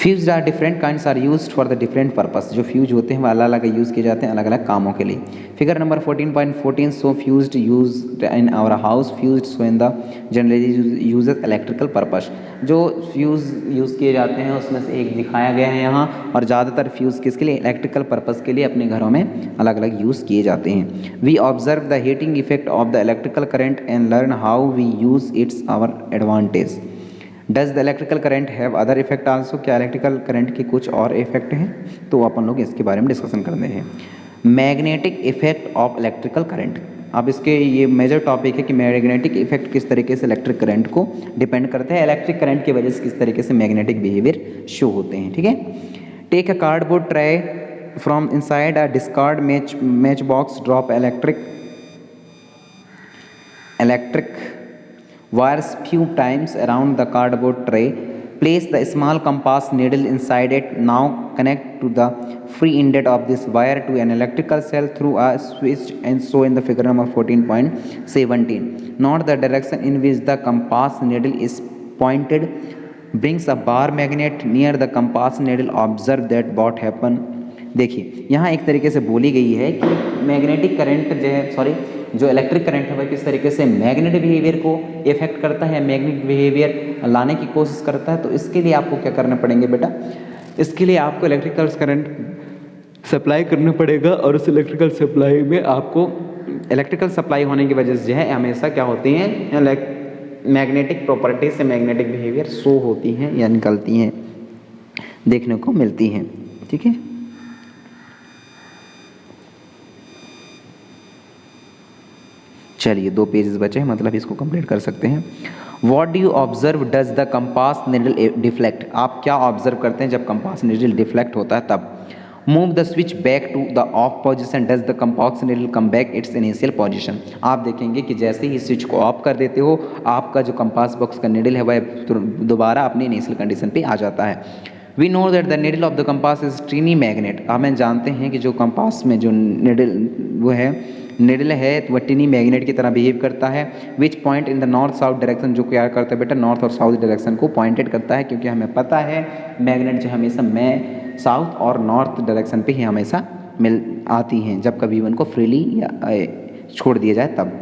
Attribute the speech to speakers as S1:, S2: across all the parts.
S1: Fuse are different kinds are used for the different purpose. जो fuse होते हैं वो अलग अलग यूज़ किए जाते हैं अलग अलग कामों के लिए। Figure number 14.14 so fused use in our house fused so in the generally use electrical purpose. जो फ्यूज़ यूज़ किए जाते हैं उसमें से एक दिखाया गया है यहाँ, और ज़्यादातर फ्यूज़ किसके लिए, इलेक्ट्रिकल पर्पस के लिए अपने घरों में अलग अलग यूज़ किए जाते हैं। We observe the heating effect of the electrical current and learn how we use its our advantage. Does the electrical current have other effect also, क्या इलेक्ट्रिकल करंट के कुछ और इफेक्ट हैं, तो अपन लोग इसके बारे में डिस्कशन करते हैं। Magnetic effect of electrical current, अब इसके ये मेजर टॉपिक है कि मैग्नेटिक इफेक्ट किस तरीके से इलेक्ट्रिक करंट को डिपेंड करते हैं, इलेक्ट्रिक करंट की वजह से किस तरीके से मैग्नेटिक बिहेवियर शो होते हैं। ठीक है, take a cardboard tray from inside a discard matchbox, drop electric wires few times around the cardboard tray. Place the small compass needle inside it. Now connect to the free ended of this wire to an electrical cell through a switch and so in the figure number 14.17. Note the direction in which the compass needle is pointed brings a bar magnet near the compass needle. Observe that what happen. देखिए यहाँ एक तरीके से बोली गई है कि magnetic current जो है जो इलेक्ट्रिक करंट है वह किस तरीके से मैग्नेटिक बिहेवियर को इफेक्ट करता है, मैग्नेटिक बिहेवियर लाने की कोशिश करता है। तो इसके लिए आपको क्या करना पड़ेंगे बेटा, इसके लिए आपको इलेक्ट्रिकल करंट सप्लाई करना पड़ेगा, और उस इलेक्ट्रिकल सप्लाई में आपको इलेक्ट्रिकल सप्लाई होने की वजह से जो है हमेशा क्या होती हैं, मैग्नेटिक प्रॉपर्टी से मैग्नेटिक बिहेवियर शो होती हैं या निकलती हैं, देखने को मिलती हैं। ठीक है, चलिए 2 पेजेस बचे हैं, मतलब इसको कंप्लीट कर सकते हैं। What do you observe does the compass needle deflect, आप क्या ऑब्जर्व करते हैं जब कंपास निडल डिफ्लेक्ट होता है तब। Move the switch back to the off position, does the compass needle come back its initial position. आप देखेंगे कि जैसे ही स्विच को ऑफ कर देते हो आपका जो कंपास बॉक्स का निडल है वह दोबारा अपनी इनिशियल कंडीशन पे आ जाता है। We know that the needle of the compass is tiny magnet, अब हम जानते हैं कि जो कंपास में जो निडल वो है निडल है वह टीनी मैग्नेट की तरह बिहेव करता है। Which point in the north south direction, जो क्या करता है बेटा, नॉर्थ और साउथ डायरेक्शन को पॉइंटेड करता है, क्योंकि हमें पता है मैग्नेट जो हमेशा साउथ और नॉर्थ डायरेक्शन पे ही हमेशा मिल आती हैं, जब कभी उनको फ्रीली या छोड़ दिया जाए तब।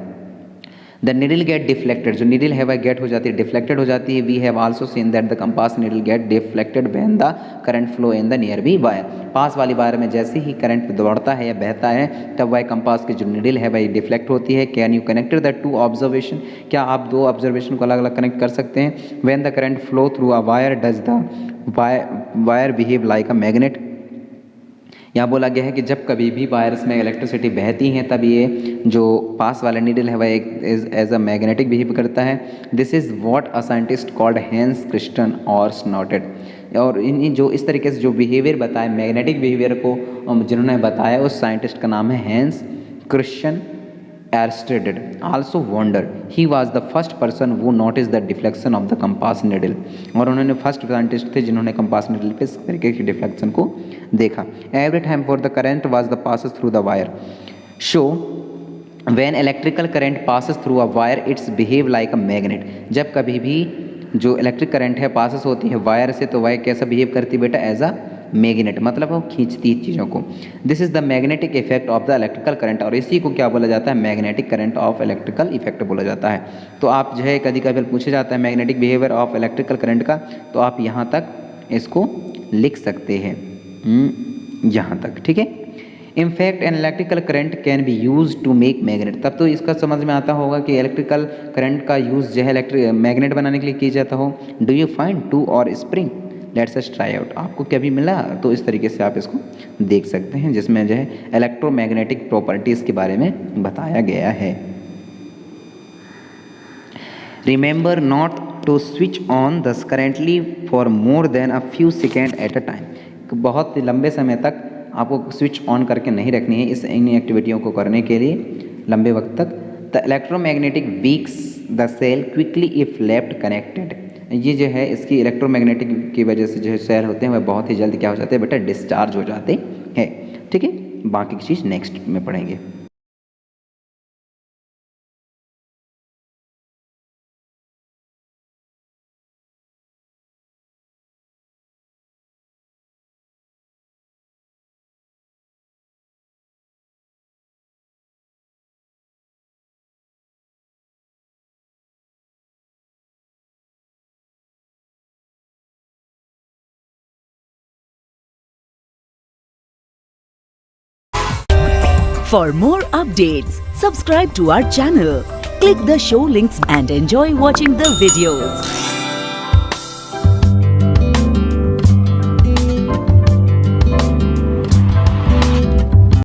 S1: द निडल गेट डिफ्लेक्टेड, जो निडल है वह गेट हो जाती है, डिफ्लेक्टेड हो जाती है। We have also seen that the compass needle get deflected when the current flow in the nearby wire, पास वाली वायर में जैसे ही करंट दौड़ता है या बहता है तब वह कंपास की जो निडल है वह डिफ्लेक्ट होती है। Can you connected the two observation, क्या आप 2 ऑब्जर्वेशन को अलग अलग कनेक्ट कर सकते हैं। When the current flow through a wire does the wire behave like a magnet, यहाँ बोला गया है कि जब कभी भी वायर्स में इलेक्ट्रिसिटी बहती है तब ये जो पास वाला नीडल है वह एक एज अ मैग्नेटिक बिहेव करता है। This is what a scientist called Hans Christian और स्नॉटेड, और इन जो इस तरीके से जो बिहेवियर बताए मैग्नेटिक बिहेवियर को जिन्होंने बताया उस साइंटिस्ट का नाम है Hans Christian Oersted. Also wonder he was the first person who notice the deflection of the compass needle, और उन्होंने फर्स्ट साइंटिस्ट थे जिन्होंने कंपास निडल पे इस तरीके की डिफ्लेक्शन को देखा। Every time for the current was the passes through the wire, show when electrical current passes through a wire it's behave like a magnet, जब कभी भी जो इलेक्ट्रिक करंट है पासिस होती है वायर से तो वायर कैसा बिहेव करती है बेटा, एज अ मैग्नेट, मतलब वो खींचती चीज़ों को। This is the magnetic effect of the electrical current, और इसी को क्या बोला जाता है, magnetic current of electrical effect बोला जाता है। तो आप जो है कभी कभी पूछे जाता है magnetic behaviour of electrical current का, तो आप यहाँ तक इसको लिख सकते हैं, यहाँ तक। ठीक है, in fact an electrical current can be use to make magnet, तब तो इसका समझ में आता होगा कि इलेक्ट्रिकल करंट का यूज़ जो है इलेक्ट्रिक मैग्नेट बनाने के लिए किया जाता हो। डू यू फाइंड टू और spring, let's us try out, आपको कभी मिला तो इस तरीके से आप इसको देख सकते हैं, जिसमें जो है इलेक्ट्रोमैग्नेटिक प्रॉपर्टीज़ के बारे में बताया गया है। Remember not to switch on this currently for more than a few second at a time, बहुत लंबे समय तक आपको स्विच ऑन करके नहीं रखनी है इन एक्टिविटियों को करने के लिए लंबे वक्त तक। The electromagnetic weeks the cell quickly if left connected, ये जो है इसकी इलेक्ट्रोमैग्नेटिक की वजह से जो है सेल होते हैं वह बहुत ही जल्द क्या हो जाते हैं बेटा, डिस्चार्ज हो जाते हैं। ठीक है, बाकी की चीज़ नेक्स्ट में पढ़ेंगे।
S2: For more updates, subscribe to our channel, click the show links and enjoy watching the videos.